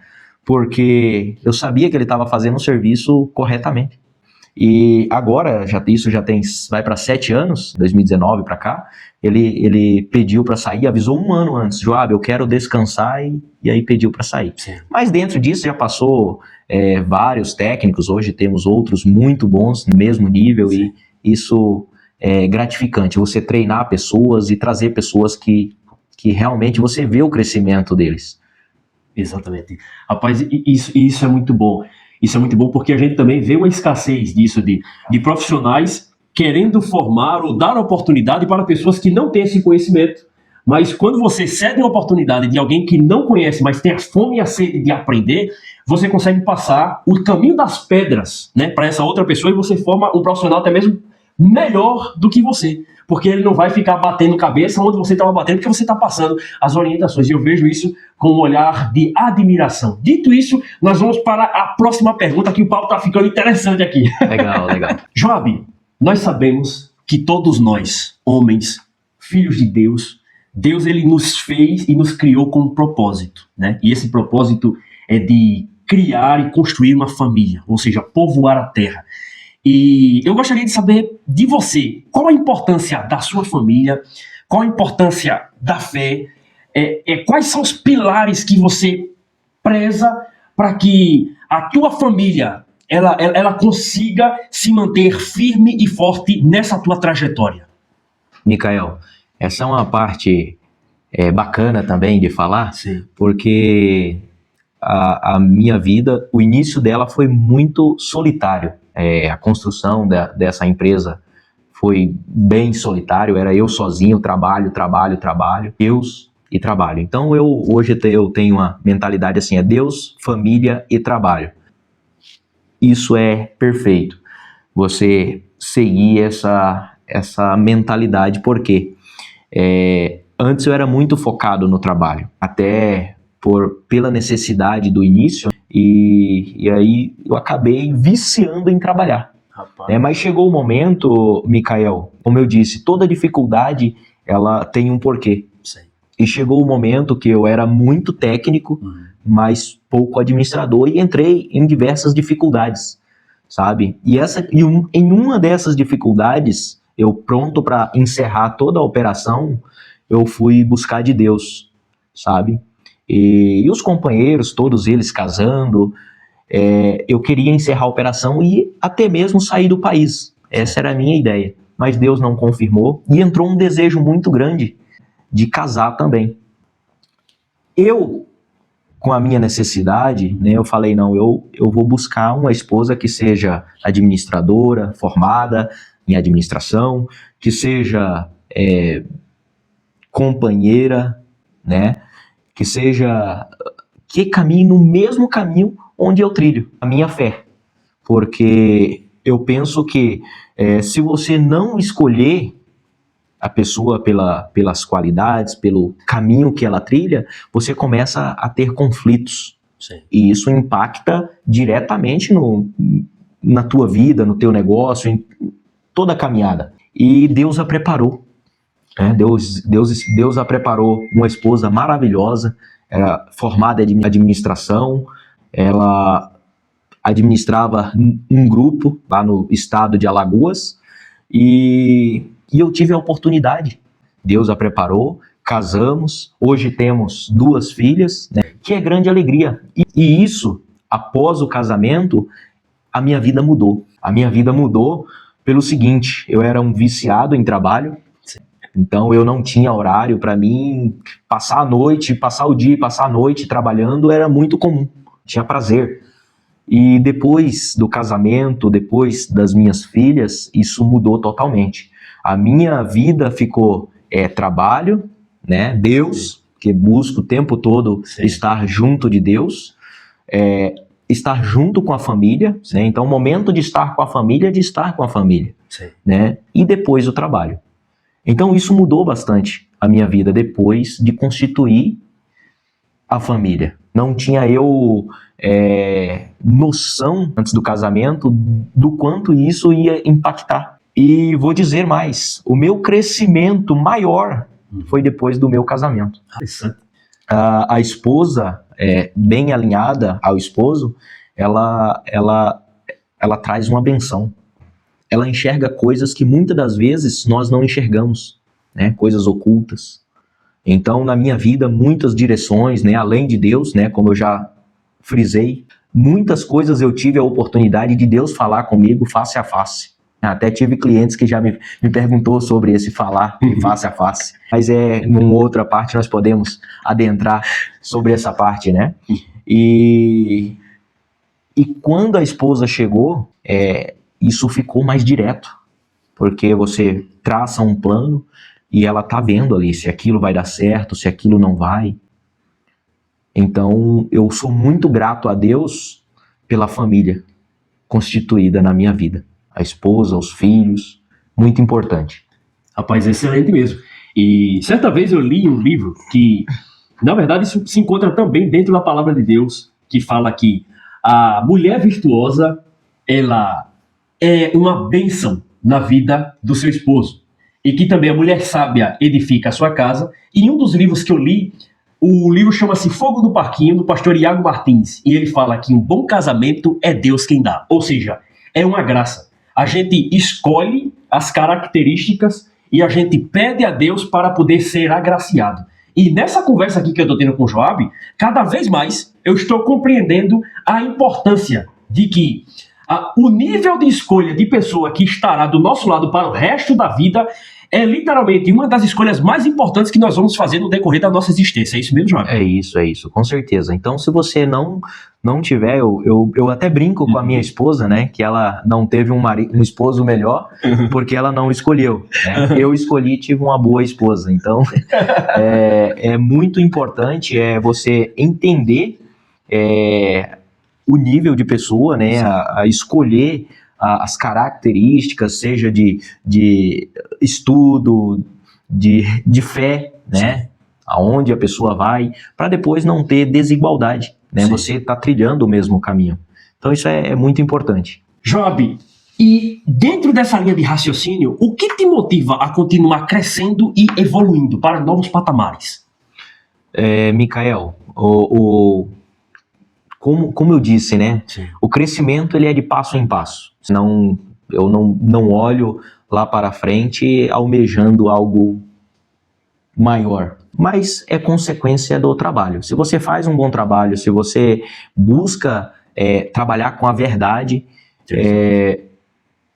Speaker 2: porque eu sabia que ele estava fazendo o serviço corretamente. E agora, isso vai para 7 anos, 2019 para cá, ele pediu para sair, avisou 1 ano antes, Joab, eu quero descansar, e aí pediu para sair.
Speaker 1: Sim.
Speaker 2: Mas dentro disso já passou vários técnicos, hoje temos outros muito bons, no mesmo nível. Sim. E isso é gratificante, você treinar pessoas e trazer pessoas que realmente você vê o crescimento deles.
Speaker 1: Exatamente. Rapaz, isso é muito bom. Isso é muito bom porque a gente também vê uma escassez disso, de profissionais querendo formar ou dar oportunidade para pessoas que não têm esse conhecimento. Mas quando você cede uma oportunidade de alguém que não conhece, mas tem a fome e a sede de aprender, você consegue passar o caminho das pedras, né, para essa outra pessoa e você forma um profissional até mesmo melhor do que você. Porque ele não vai ficar batendo cabeça onde você estava batendo, porque você está passando as orientações. E eu vejo isso com um olhar de admiração. Dito isso, nós vamos para a próxima pergunta, que o papo está ficando interessante aqui.
Speaker 2: Legal, legal.
Speaker 1: Joab, nós sabemos que todos nós, homens, filhos de Deus, ele nos fez e nos criou com um propósito, né? E esse propósito é de criar e construir uma família, ou seja, povoar a terra. E eu gostaria de saber de você, qual a importância da sua família, qual a importância da fé, quais são os pilares que você preza para que a tua família ela consiga se manter firme e forte nessa tua trajetória.
Speaker 2: Micael, essa é uma parte bacana também de falar.
Speaker 1: Sim.
Speaker 2: Porque a minha vida, o início dela foi muito solitário. A construção dessa empresa foi bem solitário, era eu sozinho, trabalho. e trabalho. Então hoje eu tenho uma mentalidade assim, é Deus, família e trabalho. Isso é perfeito. Você seguir essa mentalidade, porque antes eu era muito focado no trabalho, até pela necessidade do início, e aí eu acabei viciando em trabalhar. Mas chegou o momento, Micael, como eu disse, toda dificuldade ela tem um porquê.
Speaker 1: Sim.
Speaker 2: E chegou o momento que eu era muito técnico, mas pouco administrador, e entrei em diversas dificuldades, sabe? Em uma dessas dificuldades, eu pronto para encerrar toda a operação, eu fui buscar de Deus, sabe? E os companheiros, todos eles casando, eu queria encerrar a operação e até mesmo sair do país. Essa era a minha ideia. Mas Deus não confirmou e entrou um desejo muito grande de casar também. Eu, com a minha necessidade, né, eu falei, não, eu vou buscar uma esposa que seja administradora, formada em administração, que seja companheira, né, que caminhe no mesmo caminho onde eu trilho a minha fé. Porque eu penso que se você não escolher a pessoa pelas qualidades, pelo caminho que ela trilha, você começa a ter conflitos.
Speaker 1: Sim.
Speaker 2: E isso impacta diretamente na tua vida, no teu negócio, em toda a caminhada. E Deus a preparou. Deus a preparou uma esposa maravilhosa, formada em administração. Ela administrava um grupo lá no estado de Alagoas e eu tive a oportunidade. Deus a preparou, casamos, hoje temos 2 filhas, né, que é grande alegria. E isso, após o casamento, a minha vida mudou. A minha vida mudou pelo seguinte, eu era um viciado em trabalho, então eu não tinha horário. Para mim, passar a noite, passar o dia, passar a noite trabalhando era muito comum, tinha prazer. E depois do casamento, depois das minhas filhas, isso mudou totalmente. A minha vida ficou trabalho, né? Deus, que busco o tempo todo estar junto de Deus, estar junto com a família, né? Então o momento de estar com a família é de estar com a família, né? E depois o trabalho. Então isso mudou bastante a minha vida depois de constituir a família. Não tinha eu noção antes do casamento do quanto isso ia impactar. E vou dizer mais, o meu crescimento maior foi depois do meu casamento. A esposa, bem alinhada ao esposo, ela traz uma benção. Ela enxerga coisas que muitas das vezes nós não enxergamos, né? Coisas ocultas. Então, na minha vida, muitas direções, né? Além de Deus, né? Como eu já frisei, muitas coisas eu tive a oportunidade de Deus falar comigo face a face. Até tive clientes que já me perguntou sobre esse falar face a face. Mas numa outra parte nós podemos adentrar sobre essa parte, né? E quando a esposa chegou, isso ficou mais direto. Porque você traça um plano e ela tá vendo ali se aquilo vai dar certo, se aquilo não vai. Então, eu sou muito grato a Deus pela família constituída na minha vida. A esposa, os filhos, muito importante.
Speaker 1: Rapaz, excelente mesmo. E certa vez eu li um livro que, na verdade, isso se encontra também dentro da palavra de Deus, que fala que a mulher virtuosa, ela é uma bênção na vida do seu esposo. E que também a mulher sábia edifica a sua casa. E em um dos livros que eu li, o livro chama-se Fogo do Parquinho, do pastor Iago Martins. E ele fala que um bom casamento é Deus quem dá. Ou seja, é uma graça. A gente escolhe as características e a gente pede a Deus para poder ser agraciado. E nessa conversa aqui que eu estou tendo com o Joab, cada vez mais eu estou compreendendo a importância de que o nível de escolha de pessoa que estará do nosso lado para o resto da vida é literalmente uma das escolhas mais importantes que nós vamos fazer no decorrer da nossa existência. É isso mesmo, João?
Speaker 2: É isso, com certeza. Então, se você não tiver, eu até brinco com a minha esposa, né, que ela não teve um esposo melhor, porque ela não escolheu, né? Eu escolhi, tive uma boa esposa. Então, é muito importante você entender o nível de pessoa, né, a escolher as características, seja de estudo, de fé, né? Aonde a pessoa vai, para depois não ter desigualdade, né? Você está trilhando o mesmo caminho. Então isso é muito importante.
Speaker 1: Joab, e dentro dessa linha de raciocínio, o que te motiva a continuar crescendo e evoluindo para novos patamares?
Speaker 2: Micael, como eu disse, né? Sim. O crescimento ele é de passo em passo. Senão eu não olho lá para frente almejando algo maior. Mas é consequência do trabalho. Se você faz um bom trabalho, se você busca trabalhar com a verdade,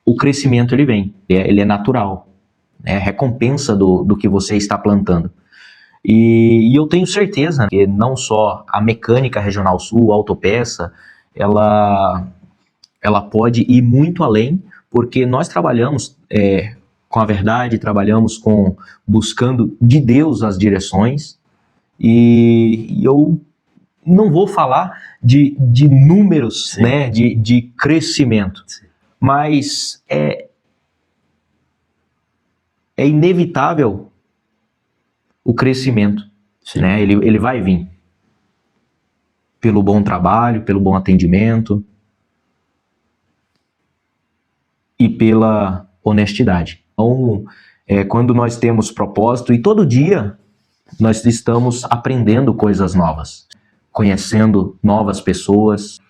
Speaker 2: o crescimento ele vem. Ele é natural. É recompensa do que você está plantando. E eu tenho certeza que não só a Mecânica Regional Sul, a Autopeça, ela pode ir muito além, porque nós trabalhamos com a verdade, trabalhamos buscando de Deus as direções, e eu não vou falar de números, né, de crescimento, mas é inevitável o crescimento, né? Ele vai vir pelo bom trabalho, pelo bom atendimento e pela honestidade. Então, quando nós temos propósito, e todo dia nós estamos aprendendo coisas novas, conhecendo novas pessoas,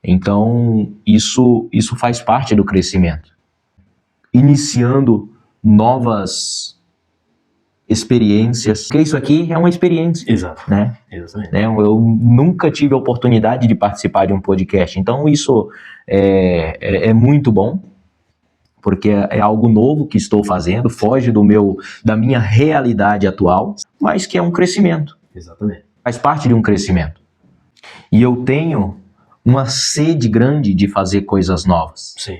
Speaker 2: então isso faz parte do crescimento. Iniciando novas experiências, porque isso aqui é uma experiência.
Speaker 1: Exato.
Speaker 2: Né?
Speaker 1: Exatamente.
Speaker 2: Eu nunca tive a oportunidade de participar de um podcast, então isso é muito bom, porque é algo novo que estou fazendo, foge da minha realidade atual, mas que é um crescimento.
Speaker 1: Exatamente.
Speaker 2: Faz parte de um crescimento. E eu tenho uma sede grande de fazer coisas novas.
Speaker 1: Sim.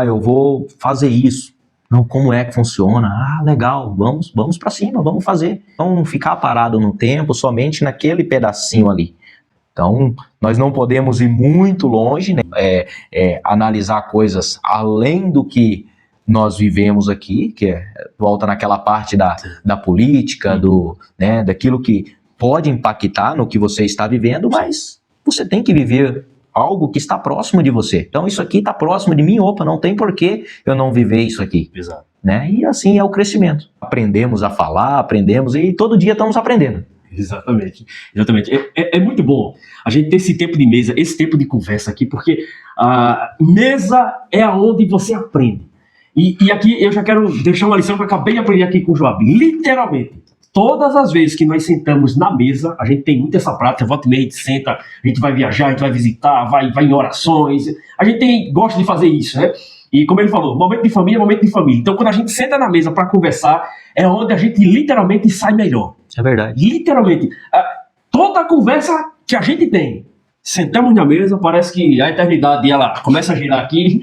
Speaker 2: Eu vou fazer isso. Não, como é que funciona? Legal, vamos para cima, vamos fazer. Não ficar parado no tempo, somente naquele pedacinho ali. Então, nós não podemos ir muito longe, né? Analisar coisas além do que nós vivemos aqui, que volta naquela parte da política, daquilo que pode impactar no que você está vivendo, mas você tem que viver algo que está próximo de você. Então, isso aqui está próximo de mim, não tem por que eu não viver isso aqui.
Speaker 1: Exato.
Speaker 2: Né? E assim é o crescimento. Aprendemos a falar, e todo dia estamos aprendendo.
Speaker 1: Exatamente. É muito bom a gente ter esse tempo de mesa, esse tempo de conversa aqui, porque a mesa é onde você aprende. E aqui eu já quero deixar uma lição que eu acabei de aprender aqui com o Joab. Literalmente, todas as vezes que nós sentamos na mesa, a gente tem muito essa prática, volta e meia a gente senta, a gente vai viajar, a gente vai visitar, vai em orações, a gente gosta de fazer isso, né? E como ele falou, momento de família é momento de família. Então, quando a gente senta na mesa para conversar, é onde a gente literalmente sai melhor.
Speaker 2: É verdade.
Speaker 1: Literalmente. Toda a conversa que a gente tem, sentamos na mesa, parece que a eternidade ela começa a girar aqui,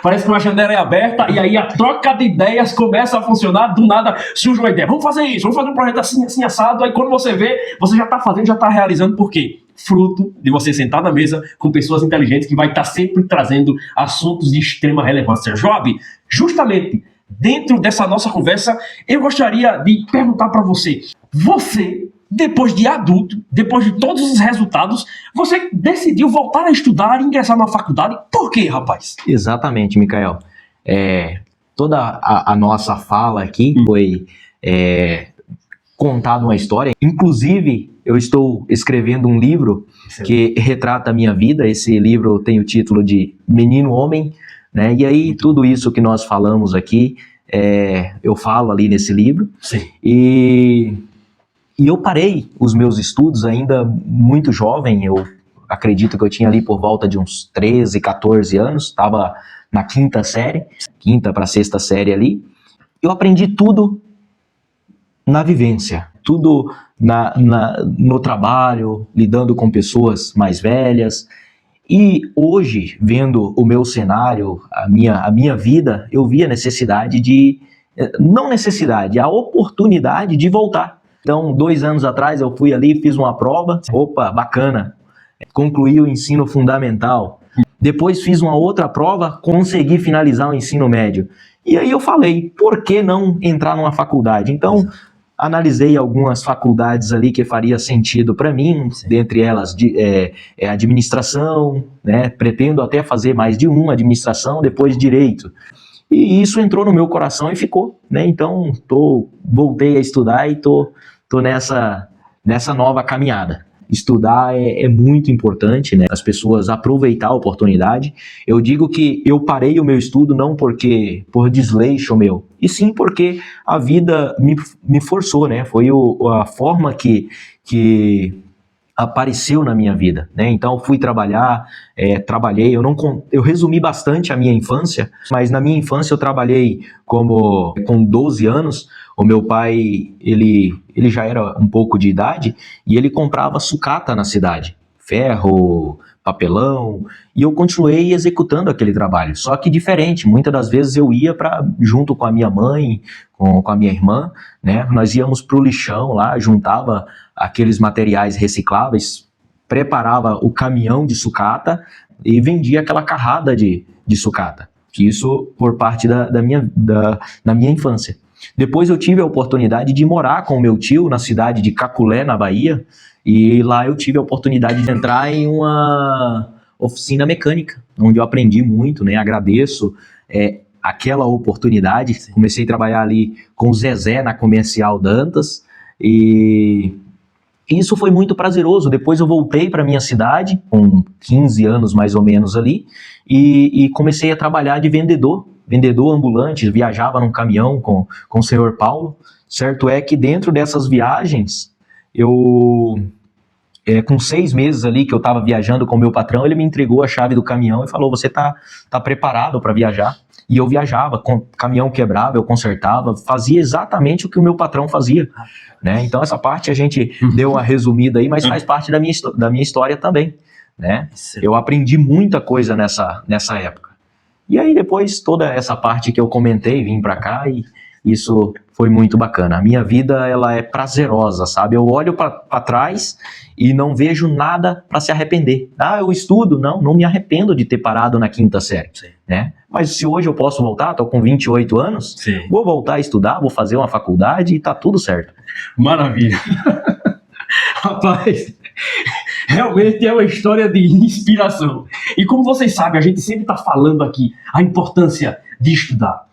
Speaker 1: parece que uma janela é aberta, e aí a troca de ideias começa a funcionar, do nada surge uma ideia. Vamos fazer isso, vamos fazer um projeto assim assado, aí quando você vê, você já está fazendo, já está realizando, por quê? Fruto de você sentar na mesa com pessoas inteligentes que vai estar sempre trazendo assuntos de extrema relevância. Joab, justamente dentro dessa nossa conversa, eu gostaria de perguntar para você, depois de adulto, depois de todos os resultados, você decidiu voltar a estudar e ingressar na faculdade. Por quê, rapaz?
Speaker 2: Exatamente, Micael. Toda a nossa fala aqui foi contada uma história. Inclusive, eu estou escrevendo um livro que retrata a minha vida. Esse livro tem o título de Menino Homem, né? E aí, tudo isso que nós falamos aqui, eu falo ali nesse livro.
Speaker 1: Sim.
Speaker 2: E eu parei os meus estudos ainda muito jovem. Eu acredito que eu tinha ali por volta de uns 13, 14 anos. Estava na quinta para sexta série ali. eu aprendi tudo na vivência, tudo no trabalho, lidando com pessoas mais velhas. E hoje, vendo o meu cenário, a minha vida, eu vi a necessidade não necessidade, a oportunidade de voltar. Então, 2 anos atrás eu fui ali, fiz uma prova, opa, bacana, concluí o ensino fundamental. Depois fiz uma outra prova, consegui finalizar o ensino médio. E aí eu falei, por que não entrar numa faculdade? Então, analisei algumas faculdades ali que faria sentido para mim, dentre elas administração, né? Pretendo até fazer mais de uma, administração, depois direito. E isso entrou no meu coração e ficou, né? Então, voltei a estudar e tô nessa nova caminhada. Estudar é muito importante, né? As pessoas aproveitar a oportunidade. Eu digo que eu parei o meu estudo não por desleixo meu, e sim porque a vida me forçou, né? Foi a forma que apareceu na minha vida, né? Então fui trabalhar, trabalhei, eu resumi bastante a minha infância, mas na minha infância eu trabalhei com 12 anos, o meu pai, ele já era um pouco de idade, e ele comprava sucata na cidade, ferro, papelão, e eu continuei executando aquele trabalho, só que diferente, muitas das vezes eu ia junto com a minha mãe, com a minha irmã, né? Nós íamos pro lixão lá, juntava aqueles materiais recicláveis, preparava o caminhão de sucata e vendia aquela carrada de sucata. Isso por parte da minha infância. Depois eu tive a oportunidade de morar com o meu tio na cidade de Caculé, na Bahia, e lá eu tive a oportunidade de entrar em uma oficina mecânica, onde eu aprendi muito, né? Agradeço aquela oportunidade. Sim. Comecei a trabalhar ali com o Zezé na Comercial Dantas, e isso foi muito prazeroso. Depois eu voltei para minha cidade, com 15 anos mais ou menos ali, e comecei a trabalhar de vendedor ambulante, viajava num caminhão com o senhor Paulo. Certo é que dentro dessas viagens, com 6 meses ali que eu estava viajando com o meu patrão, ele me entregou a chave do caminhão e falou, você tá preparado para viajar? E eu viajava, com caminhão quebrava, eu consertava, fazia exatamente o que o meu patrão fazia, né? Então essa parte a gente deu uma resumida aí, mas faz parte da minha história também, né? Eu aprendi muita coisa nessa época. E aí depois toda essa parte que eu comentei, vim para cá, e isso foi muito bacana. A minha vida, ela é prazerosa, sabe? Eu olho para trás e não vejo nada para se arrepender. Eu estudo, não me arrependo de ter parado na 5ª série, né? Mas se hoje eu posso voltar, estou com 28 anos, sim, vou voltar a estudar, vou fazer uma faculdade e tá tudo certo.
Speaker 1: Maravilha. Rapaz, realmente é uma história de inspiração. E como vocês sabem, a gente sempre está falando aqui a importância de estudar.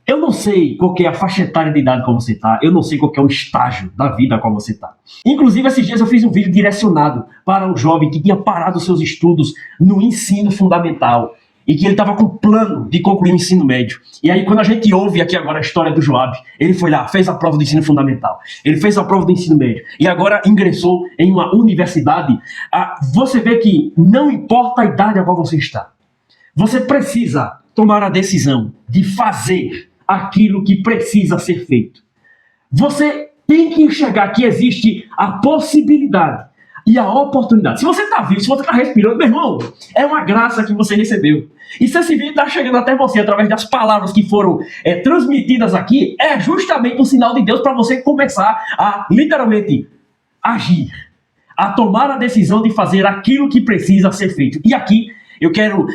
Speaker 1: Eu não sei qual que é a faixa etária de idade que você está, eu não sei qual que é o estágio da vida qual você está. Inclusive, esses dias eu fiz um vídeo direcionado para um jovem que tinha parado seus estudos no ensino fundamental e que ele estava com plano de concluir o ensino médio. E aí, quando a gente ouve aqui agora a história do Joab, ele foi lá, fez a prova do ensino fundamental, ele fez a prova do ensino médio e agora ingressou em uma universidade. Você vê que não importa a idade a qual você está, você precisa tomar a decisão de fazer aquilo que precisa ser feito. Você tem que enxergar que existe a possibilidade e a oportunidade. Se você está vivo, se você está respirando, meu irmão, é uma graça que você recebeu. E se esse vídeo está chegando até você através das palavras que foram transmitidas aqui, é justamente um sinal de Deus para você começar a, literalmente, agir, a tomar a decisão de fazer aquilo que precisa ser feito. E aqui eu quero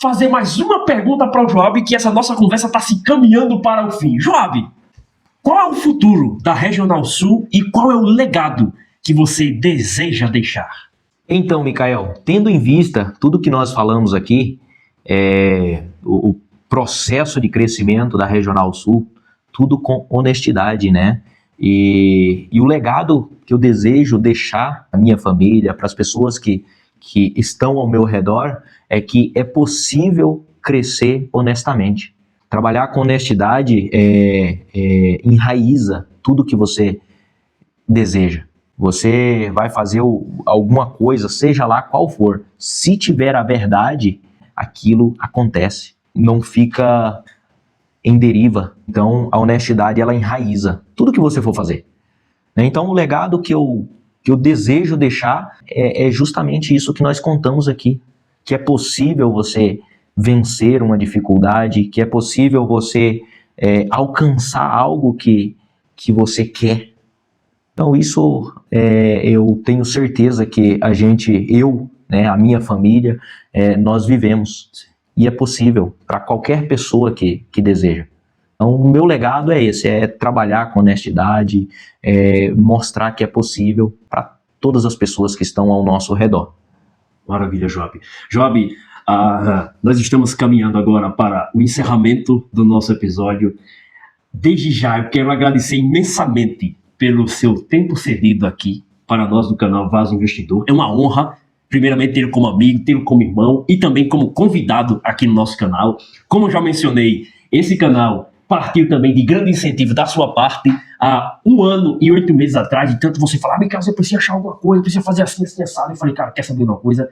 Speaker 1: fazer mais uma pergunta para o Joab, que essa nossa conversa está se caminhando para o fim. Joab, qual é o futuro da Regional Sul e qual é o legado que você deseja deixar?
Speaker 2: Então, Micael, tendo em vista tudo que nós falamos aqui, o processo de crescimento da Regional Sul, tudo com honestidade, né? E o legado que eu desejo deixar à minha família, para as pessoas que estão ao meu redor, é que é possível crescer honestamente. Trabalhar com honestidade enraiza tudo que você deseja. Você vai fazer alguma coisa, seja lá qual for. Se tiver a verdade, aquilo acontece. Não fica em deriva. Então, a honestidade, ela enraiza tudo que você for fazer. Então, o legado que eu desejo deixar é justamente isso que nós contamos aqui, que é possível você vencer uma dificuldade, que é possível você alcançar algo que você quer. Então, isso eu tenho certeza que a minha família, nós vivemos. E é possível para qualquer pessoa que deseja. Então, o meu legado é esse, é trabalhar com honestidade, mostrar que é possível para todas as pessoas que estão ao nosso redor.
Speaker 1: Maravilha, Joab. Joab, nós estamos caminhando agora para o encerramento do nosso episódio. Desde já, eu quero agradecer imensamente pelo seu tempo cedido aqui para nós do canal Vaso Investidor. É uma honra, primeiramente, tê-lo como amigo, tê-lo como irmão e também como convidado aqui no nosso canal. Como eu já mencionei, esse canal partiu também de grande incentivo da sua parte há 1 ano e 8 meses atrás. E tanto você falar, Micael, você precisa achar alguma coisa, precisa fazer assim, assado. Eu falei, cara, quer saber de uma coisa?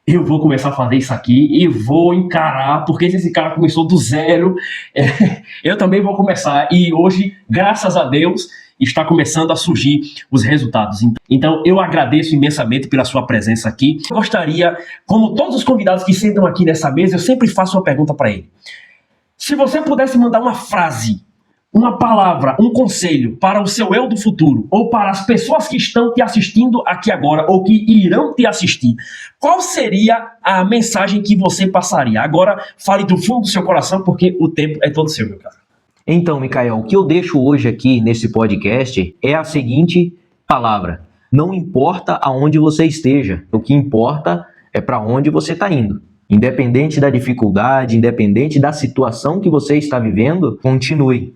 Speaker 1: Eu vou começar a fazer isso aqui e vou encarar, porque se esse cara começou do zero, eu também vou começar. E hoje, graças a Deus, está começando a surgir os resultados. Então, eu agradeço imensamente pela sua presença aqui. Eu gostaria, como todos os convidados que sentam aqui nessa mesa, eu sempre faço uma pergunta para ele. Se você pudesse mandar uma frase, uma palavra, um conselho para o seu eu do futuro, ou para as pessoas que estão te assistindo aqui agora, ou que irão te assistir, qual seria a mensagem que você passaria? Agora, fale do fundo do seu coração, porque o tempo é todo seu, meu cara.
Speaker 2: Então, Micael, o que eu deixo hoje aqui nesse podcast é a seguinte palavra: não importa aonde você esteja, o que importa é para onde você está indo. Independente da dificuldade, independente da situação que você está vivendo, continue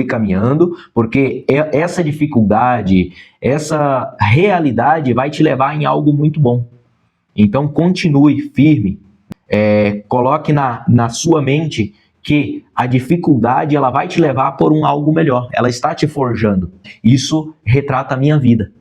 Speaker 2: caminhando, porque essa dificuldade, essa realidade vai te levar em algo muito bom. Então, continue firme, coloque na sua mente que a dificuldade ela vai te levar por algo melhor, ela está te forjando. Isso retrata a minha vida.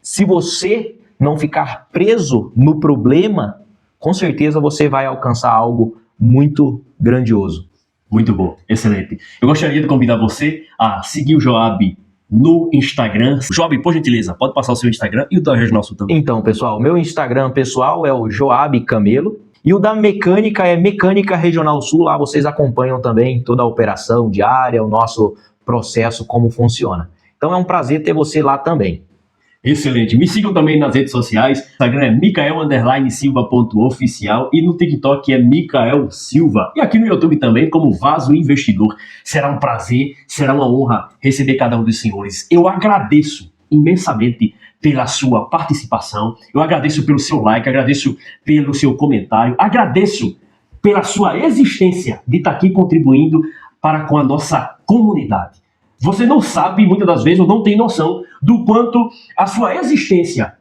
Speaker 2: Se você não ficar preso no problema, com certeza você vai alcançar algo muito grandioso.
Speaker 1: Muito bom, excelente. Eu gostaria de convidar você a seguir o Joab no Instagram. Joab, por gentileza, pode passar o seu Instagram e o da Regional Sul também.
Speaker 2: Então, pessoal, o meu Instagram pessoal é o Joab Camelo e o da Mecânica é Mecânica Regional Sul. Lá vocês acompanham também toda a operação diária, o nosso processo, como funciona. Então é um prazer ter você lá também.
Speaker 1: Excelente. Me sigam também nas redes sociais. O Instagram é micael_silva.oficial e no TikTok é Micael Silva. E aqui no YouTube também como Vaso Investidor. Será um prazer, será uma honra receber cada um dos senhores. Eu agradeço imensamente pela sua participação. Eu agradeço pelo seu like, agradeço pelo seu comentário, agradeço pela sua existência de estar aqui contribuindo para com a nossa comunidade. Você não sabe, muitas das vezes, ou não tem noção do quanto a sua existência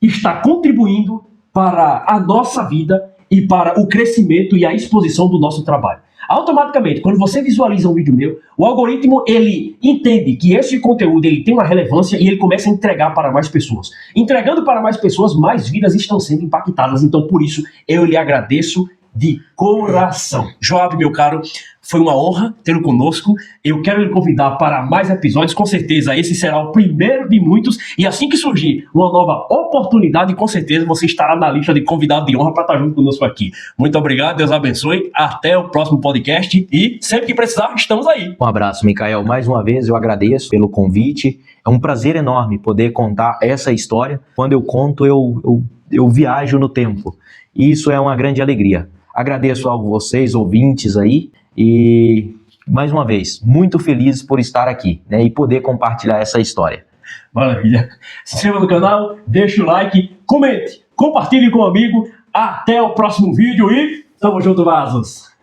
Speaker 1: está contribuindo para a nossa vida e para o crescimento e a exposição do nosso trabalho. Automaticamente, quando você visualiza um vídeo meu, o algoritmo ele entende que esse conteúdo ele tem uma relevância e ele começa a entregar para mais pessoas. Entregando para mais pessoas, mais vidas estão sendo impactadas. Então, por isso, eu lhe agradeço de coração. Joab, meu caro, foi uma honra tê-lo conosco. Eu quero lhe convidar para mais episódios. Com certeza, esse será o primeiro de muitos. E assim que surgir uma nova oportunidade, com certeza você estará na lista de convidado de honra para estar junto conosco aqui. Muito obrigado, Deus abençoe. Até o próximo podcast. E sempre que precisar, estamos aí.
Speaker 2: Um abraço, Micael. Mais uma vez, eu agradeço pelo convite. É um prazer enorme poder contar essa história. Quando eu conto, eu viajo no tempo. E isso é uma grande alegria. Agradeço a vocês, ouvintes aí, e, mais uma vez, muito feliz por estar aqui, né, e poder compartilhar essa história.
Speaker 1: Maravilha. Se inscreva no canal, deixe o like, comente, compartilhe com um amigo. Até o próximo vídeo e tamo junto, Vasos!